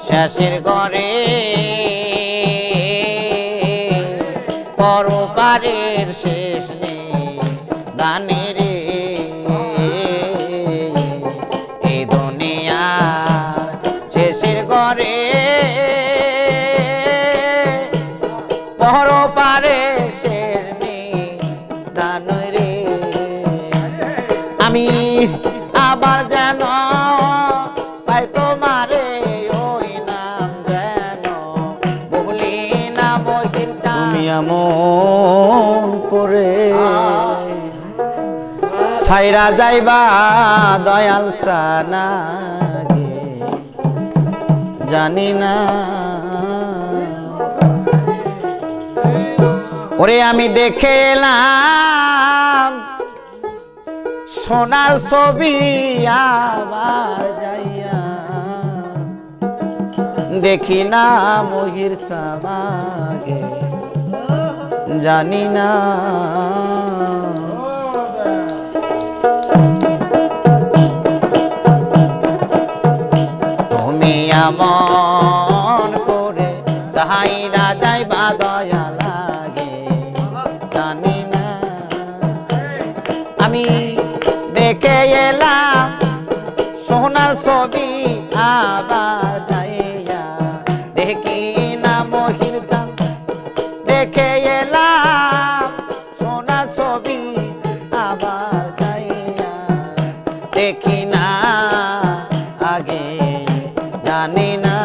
শেষের ঘরে পরপারের শেষ নেই দানের এই দুনিয়ার শেষের ঘরে পরপারে শেষ নেই দানের আমি আবার যেন পাই তোমারে ওই নাম যেন বুবলি না মহির চাঁদ তুমি এমন করে ছাইরা যাইবা দয়াল সানা গে জানি না ওরে আমি দেখে এলাম সোনার ছবি আবার যাইয়া দেখি না মহির সামাগে জানি না তুমি এমন করে চাহাইরা যাইবা দয়া লাগে জানি না আমি দেখে এলাম সোনার ছবি আবার যাইয়া দেখি না মহির চাঁদ দেখে এলাম সোনার ছবি আবার যাইয়া দেখি না আগে জানি না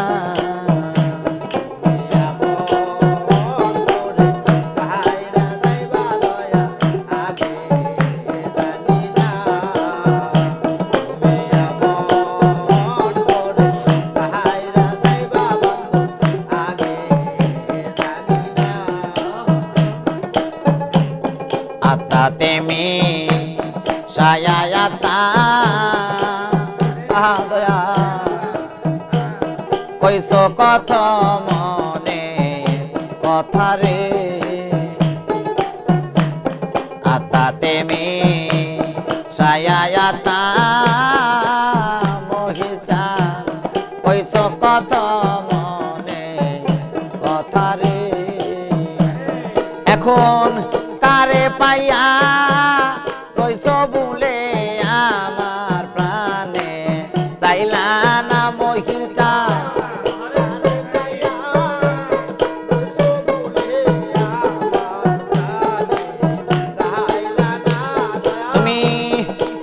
তেমি সায়াতা দয়া কইস কত মনে কথা রে আতা তেমি সায়াতা মহির চাঁদ কইস কত মনে কথা রে এখন কারে পাইয়া কইস বলে আমার প্রাণে চাইলা না মহির চাঁদ তুমি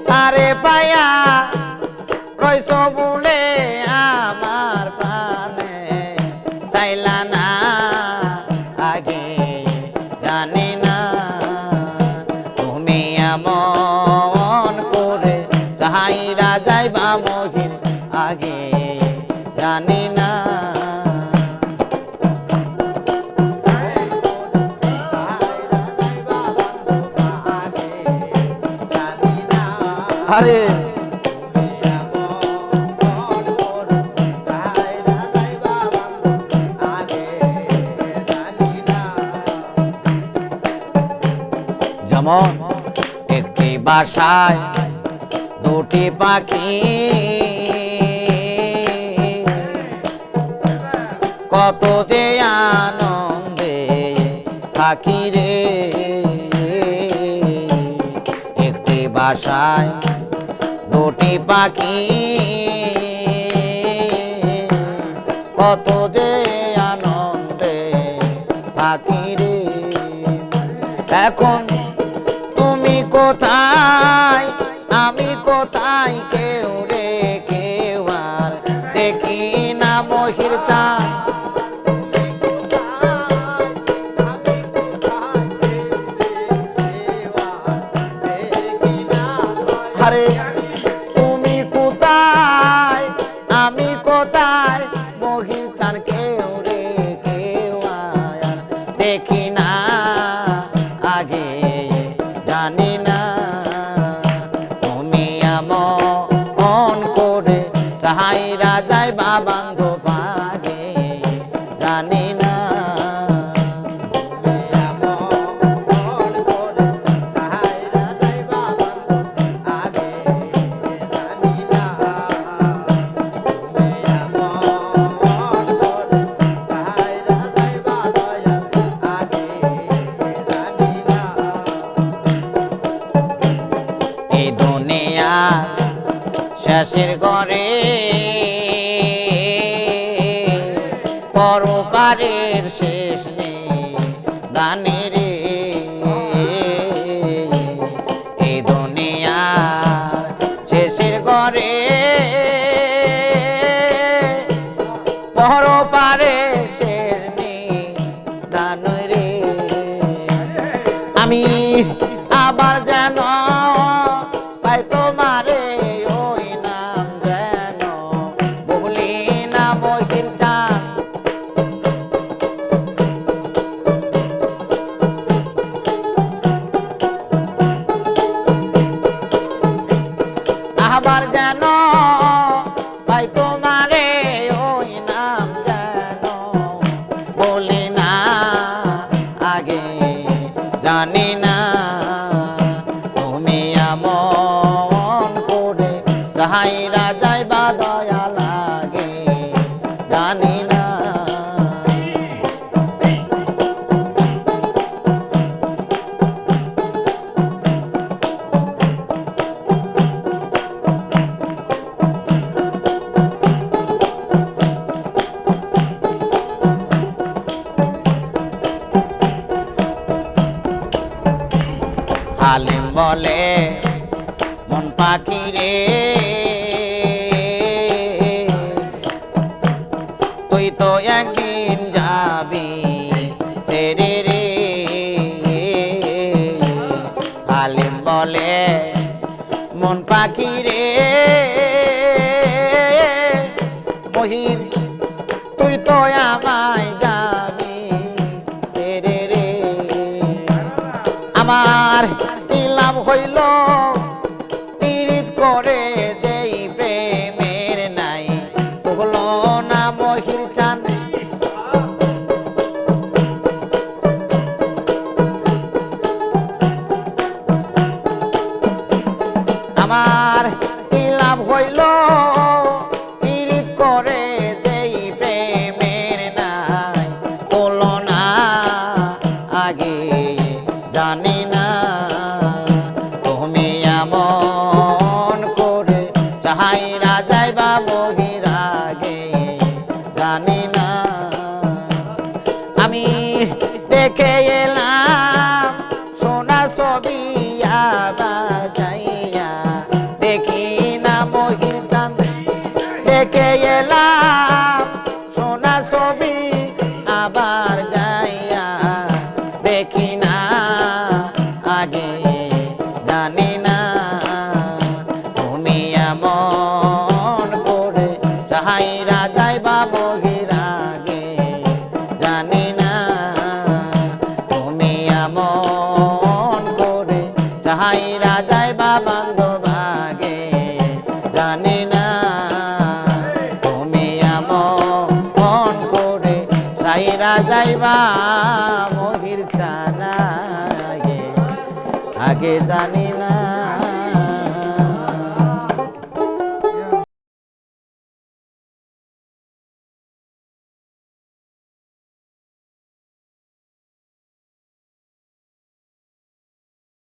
কারে পাইয়া কইস বলে আমার প্রাণে চাইলা না আগে জানি না তুমি এমন করে চাহাইরা যাইবা মহির আগে জানি না আরে যেমন একটি বাসায় দুটি পাখি কত যে আনন্দে থাকি রে একটি বাসায় দুটি পাখি কত যে আনন্দে থাকি রে এখন তুমি কোথায় আমি কোথায় কেউ রে কেউ আর দেখি না মহির চাঁদ আরে তুমি কোথায় আমি কোথায় মহির চাঁদ কেউ রে কেউ আর দেখি না আগে জানি না তুমি এমন করে চাহাইরা যাইবা বান্ধব আগে জানি না করে পরপারের শেষ নেই দানে রে এই দুনিয়া শেষের করে পরপারে শেষ নেই দান রে আমি আবার যেন পাই তোমারে ওই নাম যেন বলি না মহির চান আবার যেন পাই তোমারে ওই নাম যেন বলি না আগে জানি না তুমি আমন করে চাহাইরা যাইবা দয়া লাগে জানি না হালিম বলে মন পাখি রে তুই তো একদিন যাবি ছেড়ে রে হালিম বলে মন পাখি রে মহির তুই তো আমায় যাবি ছেড়ে রে আমার কি লাভ হইল পীড়িত করে যেই প্রেমের নাই হলো না মহির চান আমার কি লাভ হইল পীড়িত করে যেই প্রেমের নাই হলো না আগে জানি না তুমি এমন করে চাহাইরা যাইবা মহির আগে জানি না আমি দেখে এলাম সোনা ছবি আবার যাইয়া দেখি না মহির চান দেখে এলাম সোনা ছবি আবার যাইয়া দেখি না আগে জানি না তুমি এমন করে চাহাইরা যাইবা মহির আগে জানি না তুমি এমন করে চাহাইরা যাইবা বান্ধব আগে জানি না তুমি এমন করে চাহাইরা যাইবা মহির চানা আগে জানি